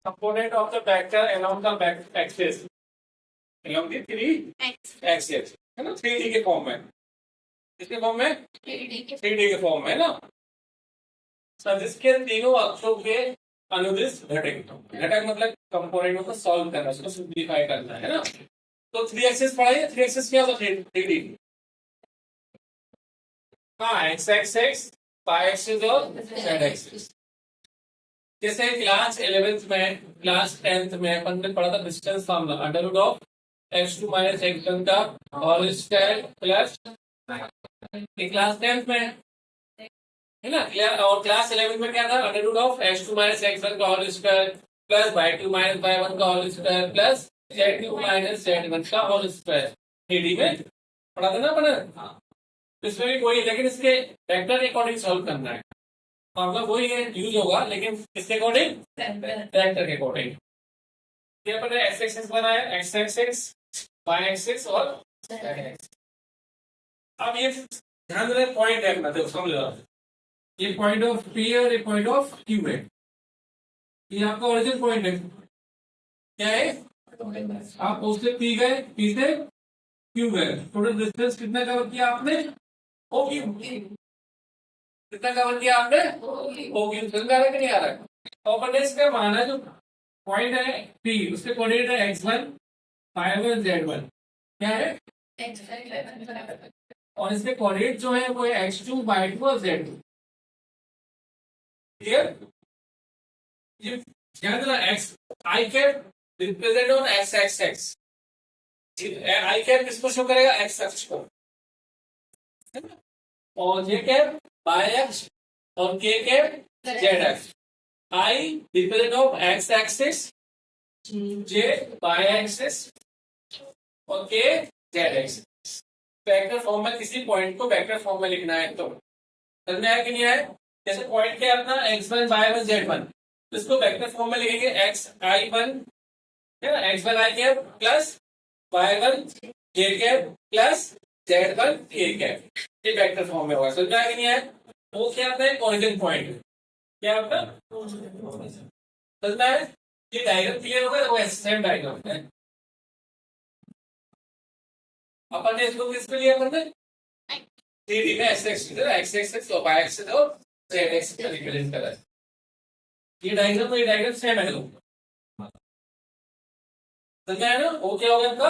component of the vector along the axis along the three axis है ना, 3D के form में, किसके फॉर्म में, 3D के फॉर्म में ना, सदिश के तीनों अक्षों के अनुदिश घटक, घटक मतलब कंपोनेंट को सॉल्व करना, उसको सिंप्लीफाई करना है ना। तो 3 एक्सिस पढ़ाइए, 3 एक्सिस क्या होता है, 3D, हाँ, एक्स एक्सिस, वाई एक्सिस और जेड एक्सिस। जैसे क्लास 11th में, क्लास 10th में अपन ने पढ़ा था distance formula, under root of x2 minus x1 का whole square plus, class 10th में है ना। और क्लास 11th में क्या था, under root of x2 minus x1 का whole square plus y2 minus y1 का whole square plus z2 minus z1 का होल स्क्वायर। 3D में पढ़ा था ना अपन, इसमें भी वही, लेकिन इसके वेक्टर के अकॉर्डिंग सॉल्व करना है, फॉर्मूला वही है यूज होगा, लेकिन किसके अकॉर्डिंग, वेक्टर के अकॉर्डिंग। ये अपन ने एक्स एक्सिस बनाया, एक्स एक्सिस, वाई एक्सिस और जेड एक्सिस। अब ये ध्यान देना पॉइंट है अपना, देखो समझ लो, ये पॉइंट ऑफ पी है और ये पॉइंट ऑफ क्यू है, ये आपका ओरिजिन पॉइंट है, क्या है, आप उससे पी गए, पी से क्यू गए, टोटल डिस्टेंस कितना कवर किया आपने, ओ क्यू, कितना कवर किया आपने, ओ क्यू, समझ आ रहा है कि नहीं आ रहा है। और अपन ने इसका माना जो पॉइंट है पी, उसके कोऑर्डिनेट है x1 y1 z1, क्या है, और इसके कोऑर्डिनेट जो है वो है x2 y2 और z2, क्लियर। ये ध्यान देना, x i cap represent on x axis, i cap किसको शो करेगा, x अक्ष को, और j कैप y अक्ष और k कैप z अक्ष। I represent of x axis, j y axis और k z axis। Vector form में किसी पॉइंट को वेक्टर फॉर्म में लिखना है तो समझ में आया कि नहीं आया। जैसे पॉइंट क्या है अपना x1 y1 z1, तो इसको वेक्टर फॉर्म में लिखेंगे xi1 है ना, x1 i cap plus y1 j cap plus z1 k cap, ये वेक्टर फॉर्म में होगा, समझ में आया कि नहीं आया। वो क्या आता है, ओरिजिन पॉइंट, क्या आपका, समझ में आया। ये डायग्राम क्लियर होगा, वो सेम डायग्राम है। अपन ने इसको किस पे लिया, अपन ने 3D में एक्स एक्सिस और वाई एक्सिस और जेड एक्सिस का रिप्रेजेंट करा है। ये डायग्राम सेम है, समझ में आया ना। वो क्या होगा आपका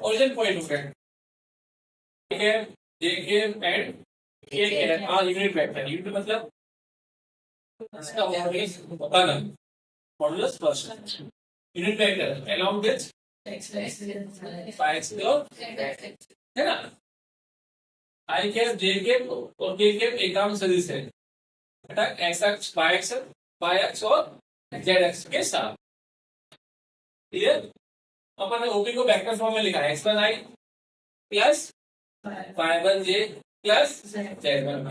ओरिजिन पॉइंट हो गया, ठीक है, जे एंड के है, हां यूनिट वेक्टर, यूनिट मतलब इसका modulus first unit vector along with है ना, आई कैप जे कैप और के कैप एक नाम सदिश है, घटक एक्स अक्ष वाई अक्ष और जेड अक्ष के साथ, क्लियर। अपन ने ओपी को वेक्टर फॉर्म में लिखा है, x1 i plus y1 j plus z1 k,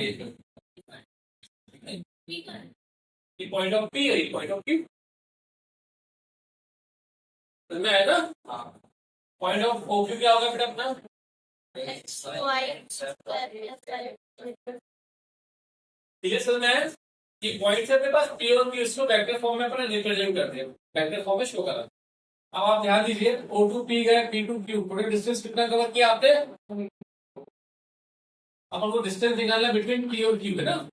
ये पॉइंट ऑफ पी है, ये पॉइंट ऑफ क्यू, समझ में आया ना। पॉइंट ऑफ ओ क्यू क्या होगा बेटा अपना, ठीक है, समझ में आया। ये पॉइंट है अपने पास पी और क्यू, इसको वेक्टर फॉर्म में अपने रिप्रेजेंट करते हैं, वेक्टर फॉर्म में शो करा। अब आप ध्यान दीजिए, O2 P गए, P2 Q, टोटल डिस्टेंस कितना कवर किया आपने, अपन को डिस्टेंस निकालना बिटवीन P और Q है ना।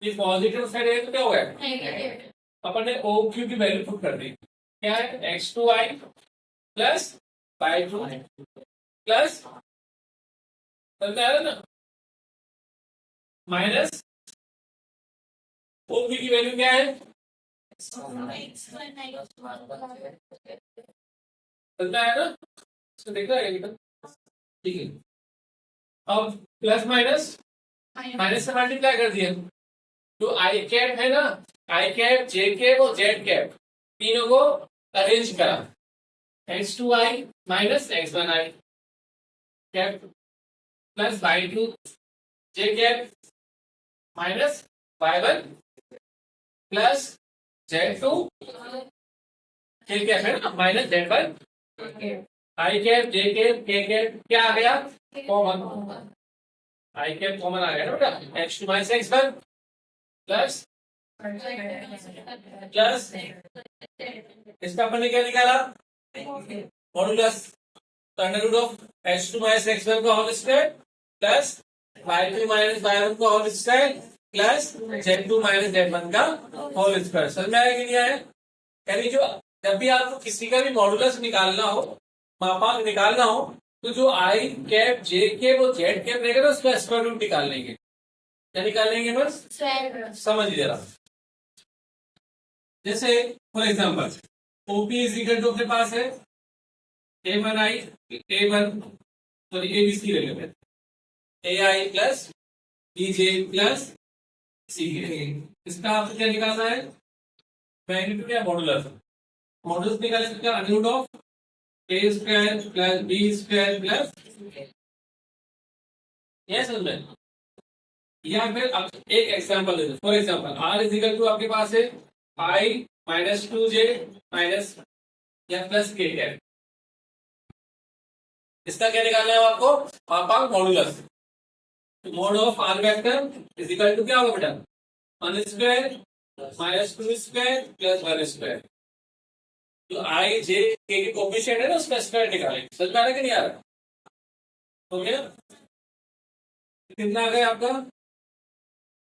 ये पॉजिटिव साइड है तो क्या होगा, अपन ने OQ की वैल्यू पुट कर दी, क्या है x2i प्लस y2 प्लस, समझ में आ रहा ना, माइनस OQ की वैल्यू क्या है, समझ में आया ना, इसको देखा है, ठीक है। अब प्लस माइनस से मल्टीप्लाई कर दिया, जो आई कैप है ना, आई कैप जे कैप और जेड कैप तीनों को अरेंज करा, x2i minus x1i cap plus y2 j cap minus y1 plus z2 k cap है ना, minus z1 i cap j cap k cap क्या आ गया, कॉमन, आई कैप कॉमन आ गया ना बेटा, x2 minus x1 plus plus इसका अपन ने क्या निकाला मॉडुलस, तो under root of h two minus x one का whole square plus y two minus y one का whole square plus z two minus z one का होल स्क्वायर। समझ में आया कि नहीं आया? यानी जो जब भी आपको किसी का भी मॉडुलस निकालना हो, मापांक निकालना हो, तो जो आई कैप जे कैप और जेड कैप रहेगा ना उसका स्क्वायर रूट निकाल लेंगे। क्या निकाल लेंगे? बस समझ जरा। जैसे for example OP is equal to अपने पास है ए1 सॉरी एबीसी ले लेते हैं, a i plus b j plus c k. इसका आपको क्या निकालना है? मैग्नीट्यूड या मॉडुलस। मॉडुलस निकालने का under root of a square plus b square plus, यह समझ में? या फिर अब एक एग्जांपल ले लो। For example r is equal to आपके पास है i minus two j minus या प्लस के कैप। इसका क्या निकालना है आपको? मापांक modulus. Mod of r vector is equal to क्या होगा बेटा? 1 square minus 2 square plus 1 square. जो आई जे के कोएफिशिएंट है ना उसका स्क्वायर निकालेंगे। समझ में आ रहा है कि नहीं आ रहा? हो गया? कितना आ गया आपका?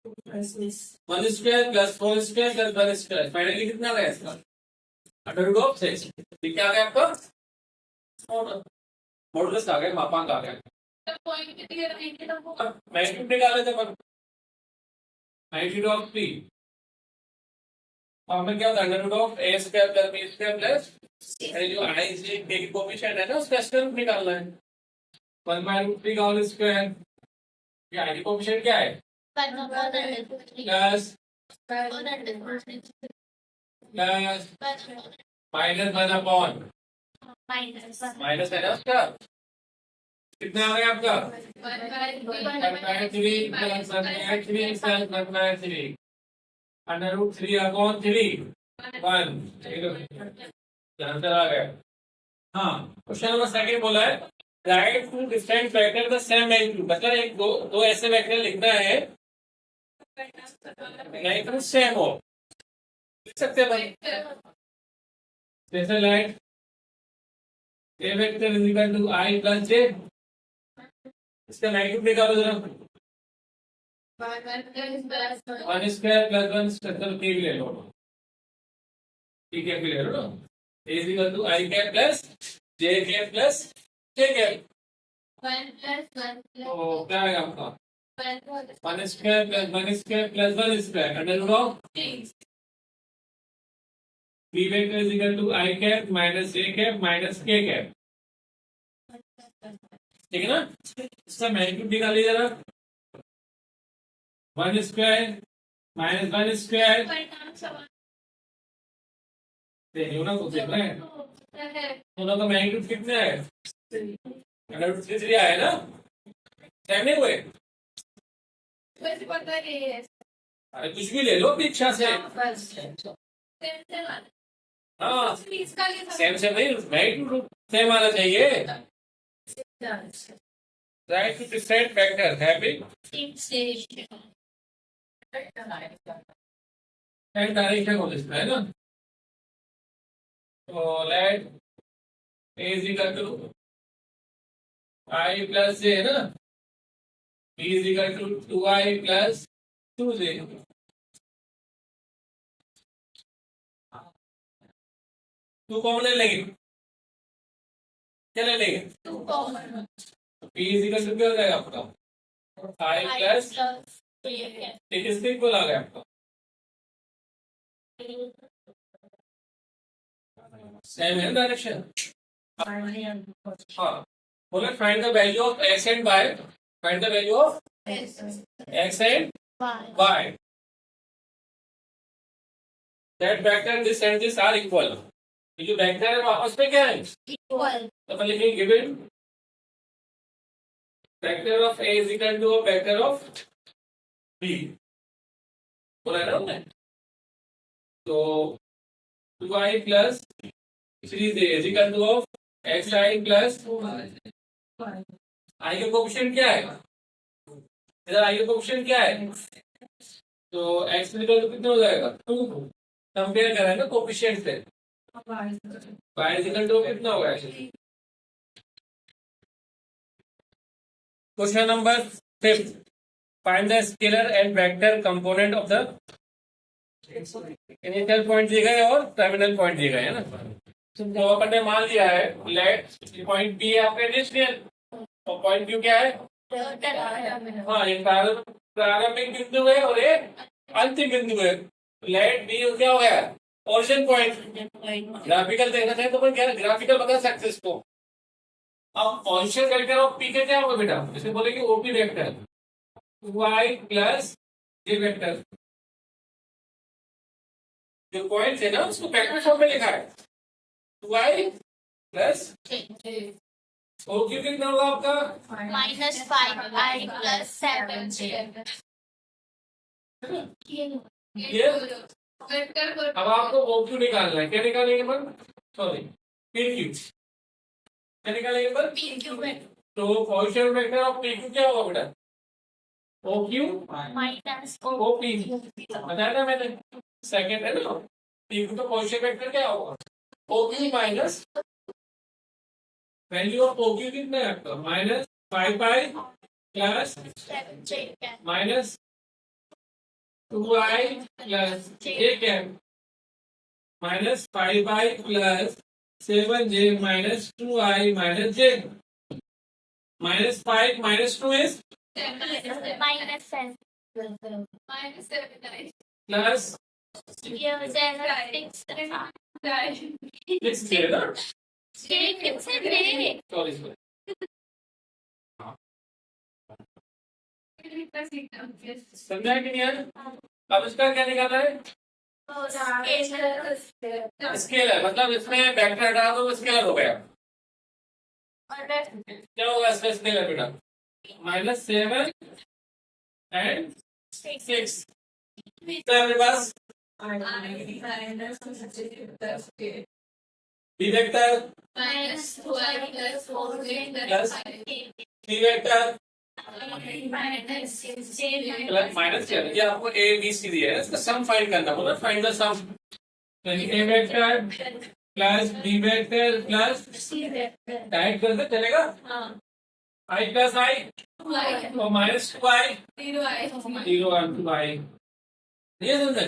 1 square plus 4 square plus 1 square. Finally कितना आ गया इसका? Under root of 6। क्या आ गया आपका? मॉडुलस आ गया, मापांक आ गया। मैग्नीट्यूड निकाले थे पर मैग्नीट्यूड ऑफ पी और हमें क्या होता है? Under root of a square plus b square plus जो आई जे के की कोएफिशिएंट है ना उसका स्क्वायर रूट निकालना है। 1/√3 का होल स्क्वायर। ये आई की कोएफिशिएंट क्या है? Plus plus minus 1 upon minus है ना उसका। कितना आ गया आपका? 1/3 plus 1/3 plus 1/3 under root 3 upon 3 1 answer आ गया। हाँ, क्वेश्चन नंबर सेकंड बोला है write two different vector the same magnitude. मतलब एक दो ऐसे वेक्टर लिखना है मैग्नीट्यूड सेम हो। लिख सकते हैं भाई। जैसे like a vector is equal to i plus j. इसका मैग्नीट्यूड निकालो जरा। 1 स्क्वायर प्लस 1 स्क्वायर के भी ले लो। ठीक है, ले लो ना। A is equal to i cap plus j cap plus k cap. 1 plus 1 तो क्या आएगा आपका? 1 square plus 1 square plus 1 square under root of B vector is equal to i cap minus j cap minus k cap. ठीक है ना? इसका magnitude निकालिए जरा। 1 स्क्वायर माइनस 1 स्क्वायर। देखिए ना, तो देख रहे हैं दोनों का मैग्नीट्यूड कितना है? अंडर रूट 3 आया ना? सेम नहीं हुए? अरे कुछ भी ले लो अपनी इच्छा से। हाँ, सेम सेम नहीं, मैग्नीट्यूड सेम आना चाहिए। Write two different vector having and direction हो इसमें है ना। तो let a is equal to i plus j है ना, b is equal to 2i plus 2j। Two common ले लेंगे, क्या ले लेंगे? बी इज इक्वल टू क्या हो जाएगा आपका? आई प्लस इसके इक्वल आ गया आपका। सेम है डायरेक्शन। हाँ, बोले find the value of x and y। Find the value of x and y that vector this and this are equal. ये जो वेक्टर है वो आपस में क्या है? इक्वल। तो अपन लिखेंगे given vector of a is equal to vector of b। बोला है ना हमने। तो 2i plus 3j is equal to of xi प्लस i का कोएफिशिएंट क्या है? इधर i का कोएफिशिएंट क्या है? तो x इक्वल टू कितना हो जाएगा 2, कंपेयर करें ना कोफिशिएंट से, y इक्वल टू कितना होगा actually. Question number 5, find the scalar and vector component of the initial point दिए गए और टर्मिनल पॉइंट दिए गए है ना। तो अपन ने मान लिया है लेट पॉइंट बी है आपका इनिशियल और पॉइंट क्यू क्या है, हाँ ये प्रारंभिक बिंदु है और ये अंतिम बिंदु है। लेट बी क्या हो गया ओरिजिन पॉइंट। ग्राफिकल देखना चाहे तो क्या ग्राफिकल बता सकते इसको। अब पोजीशन वेक्टर ऑफ पी के क्या होगा बेटा, इसे बोलेंगे ओपी वेक्टर वाई प्लस जे वेक्टर। जो पॉइंट है ना उसको वेक्टर फॉर्म में लिखा है वाई प्लस ओ क्यू कितना होगा आपका -5i plus 7j। ये अब आपको ओ क्यू निकालना है, क्या निकालेंगे अपन, सॉरी पी क्यू, क्या निकालेंगे अपन, तो position vector of P Q क्या होगा बेटा O Q minus O P, बताया ना मैंने सेकंड है ना, पी क्यू तो पोजीशन वेक्टर क्या होगा O Q minus value of O Q कितना है आपका -5i plus 7j minus 2i plus j क्या -5i plus 7j minus 2i minus j, -5 minus 2 is -7 plus ये हो जाएगा 6 है ना, सॉरी समझा कि नहीं यार। अब इसका क्या निकालना है स्केलर, मतलब इसमें वेक्टर हटा दो स्केलर हो गया। क्या होगा इसका स्केलर बेटा -7 एंड 6 मेरे पास B vector plus C vector plus minus क्या, ये आपको ए बी सी दिया है, इसका सम फाइंड करना होगा, find the sum. A vector plus B vector plus type कर दे चलेगा आई प्लस आई और माइनस 2i 0 ये समझे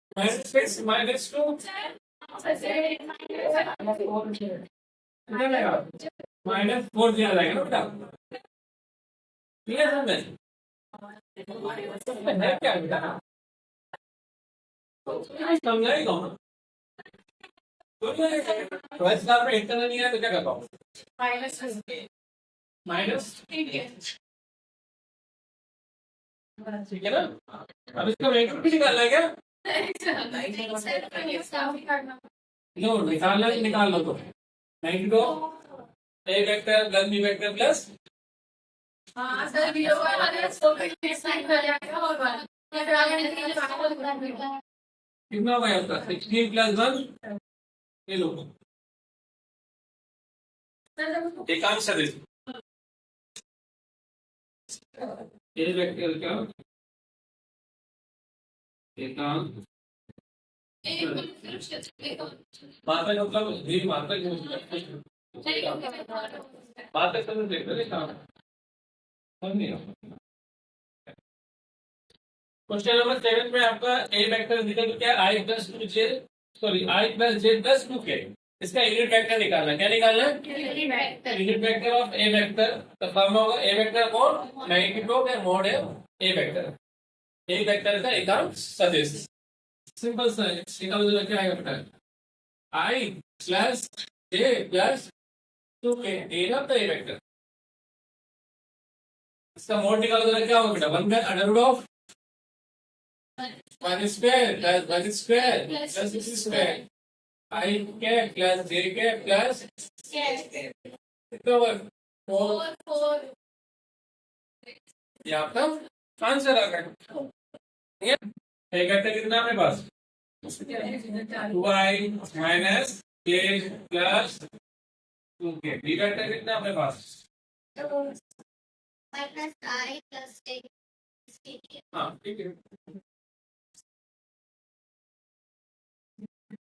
-6 -2 -4 दिया जाएगा ना बेटा, ठीक है समझे है क्या बेटा समझाई कौन तो इसका आपका इंटरनल नहीं है तो क्या कर पाओ माइनस, ठीक है ना। अब इसका वेक्टर भी निकालना है क्या, नो निकालना है निकाल लो तो 92 a vector plus B vector plus कितना होगा आपका 16 प्लस 1 ये लो एक आंसर दे ये वेक्टर का एक मात्रा मतलब भी मात्रा मात्रा समझ देखते काम क्वेश्चन नंबर 7 में आपका ए वेक्टर निकल तो क्या i plus 2j sorry i plus j plus 2k, इसका यूनिट वेक्टर निकालना, क्या निकालना unit vector of A vector, तो फॉर्म होगा ए वेक्टर कोड मैग्नीट्यूड है मोड है ए वेक्टर का एकांक सदिश, सिंपल सा निकाल दो क्या आएगा बेटा i plus j plus 2k ये ना तो ए वेक्टर, इसका मोड निकाल दो क्या होगा बेटा 1 by under root of 1 square plus 1 square plus 6 square i के प्लस j के प्लस कितना होगा 4 ये आपका आंसर आ गया, ठीक है। ए वेक्टर कितना अपने पास 2i minus j plus 2k, B vector कितना अपने पास तो माइनस आई प्लस ए हाँ ठीक है,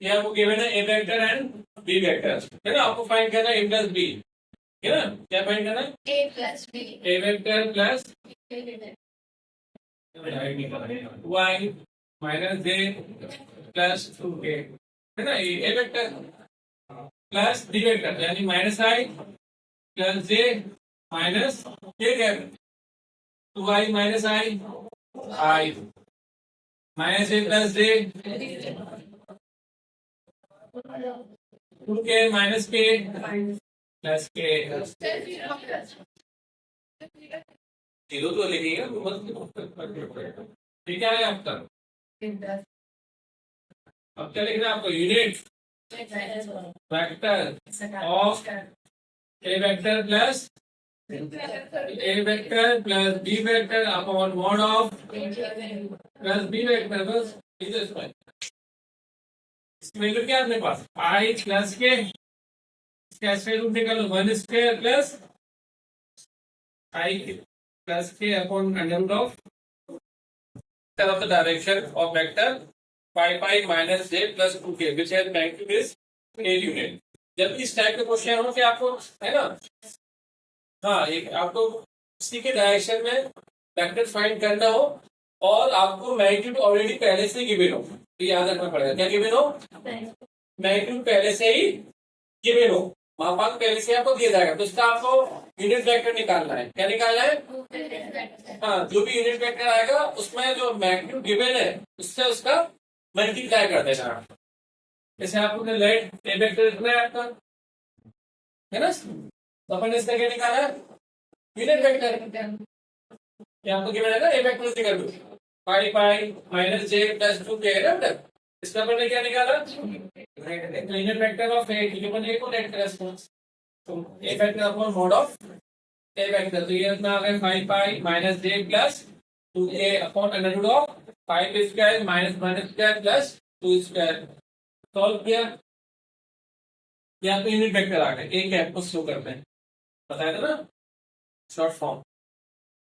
ये आपको गिवन है ए वेक्टर एंड बी वेक्टर, है ना। आपको फाइंड करना है ए प्लस बी, है ना। क्या फाइंड करना है? ए प्लस बी ए vector plus Y minus j plus 2k, है ना। ये ए वेक्टर प्लस बी वेक्टर यानी माइनस आई प्लस जे minus k cap, 2i minus आई आई माइनस ए प्लस जे 2k माइनस के प्लस के, जीरो तो लिखिएगा ठीक है आपका। अब क्या लिखना है आपको? Unit vector of A vector plus B vector upon mod of plus B vector, बस इसमें वैल्यू क्या है अपने पास? आई प्लस के, इसका स्क्वायर रूट निकालो, 1 square plus i plus k upon under root of of the direction of vector 5 minus j plus 2k which has magnitude is a unit। जब इस टाइप के क्वेश्चन हो कि आपको, है ना, हाँ, एक आपको इसी के डायरेक्शन में वेक्टर फाइंड करना हो और आपको मैग्नीट्यूड ऑलरेडी पहले से गिवन हो, तो याद रखना पड़ेगा। क्या गिवन हो? मैग्नीट्यूड पहले से ही गिवन हो, मापांक पहले से आपको दिया जाएगा, तो इसका आपको यूनिट वेक्टर निकालना है। क्या निकालना है? हाँ, जो भी यूनिट वेक्टर आएगा उसमें जो मैग्नीट्यूड गिवन है उससे उसका मल्टीप्लाई कर देना। जैसे आपने लेट ए वेक्टर इतना है आपका, है ना, तो अपन ने इसका क्या निकाला? Unit vector. ये आपको गिवन है ना, ए वेक्टर निकाल दो, पाई पाई माइनस जे प्लस 2k है ना। इसका अपन ने क्या निकाला? यूनिट वेक्टर ऑफ ए, क्योंकि अपन ए को लेट रेस्पॉन्स, तो a vector upon mod of A vector, तो ये अपना आ गया 5 pi minus j plus 2k upon under root of 5 square minus minus square plus 2 square. Solve किया, ये आपको यूनिट वेक्टर आ गया। एक है, उसको शो करते हैं, बताया था ना, शॉर्ट फॉर्म।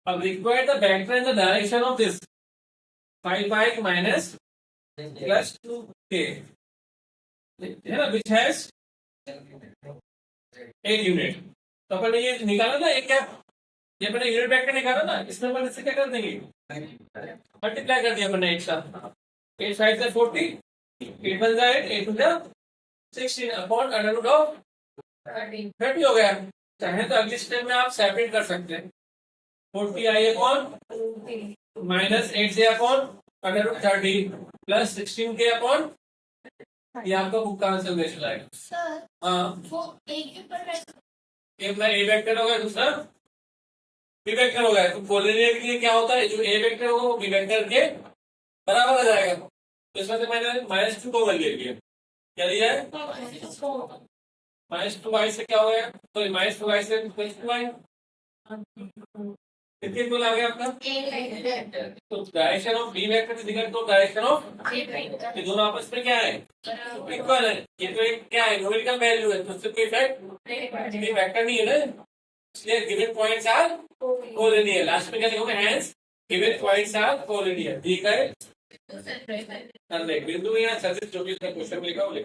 अब require the vector in the direction of this 5 pi minus plus 2k, है ना, विच हैज 8 यूनिट। तो अपन ने ये निकाला ना, एक क्या, ये अपने यूनिट वेक्टर निकाला ना, इसमें अपन इससे क्या कर देंगे? मल्टीप्लाई कर दिया अपन ने एक साथ, 8 5 से 40, 8 1 जा 8, 8 2 जा 16 अपॉन अंडर रूट ऑफ 30 हो गया। चाहे तो अगली स्टेप में आप सेपरेट कर सकते हैं, 40 आई अपॉन माइनस 8 से अपॉन अंडर रूट 30 प्लस 16 के अपॉन, ये आपका बुक का आंसर दे चलाएगा। सर हाँ, वो एक पर एक ना ए वेक्टर होगा, दूसरा बी वेक्टर होगा। तो कोलिनियर के लिए क्या होता है, जो ए वेक्टर होगा वो बी वेक्टर के बराबर आ जाएगा। तो इसमें से मैंने -2 को ले लिया, क्या दिया है? -2y से क्या हो गया? तो -2y से +2y, कितने कुल आ गया आपका? तो direction of B vector is equal to direction of, ये दोनों आपस में क्या है? इक्वल है। ये तो एक क्या है, न्यूमेरिकल वैल्यू है, तो उससे कोई इफेक्ट नहीं, वेक्टर नहीं है ना, इसलिए given points are collinear. Last में क्या लिखोगे? Hence given points are collinear. ठीक है, बिंदु या सदिश जो भी इसका क्वेश्चन लिखा हो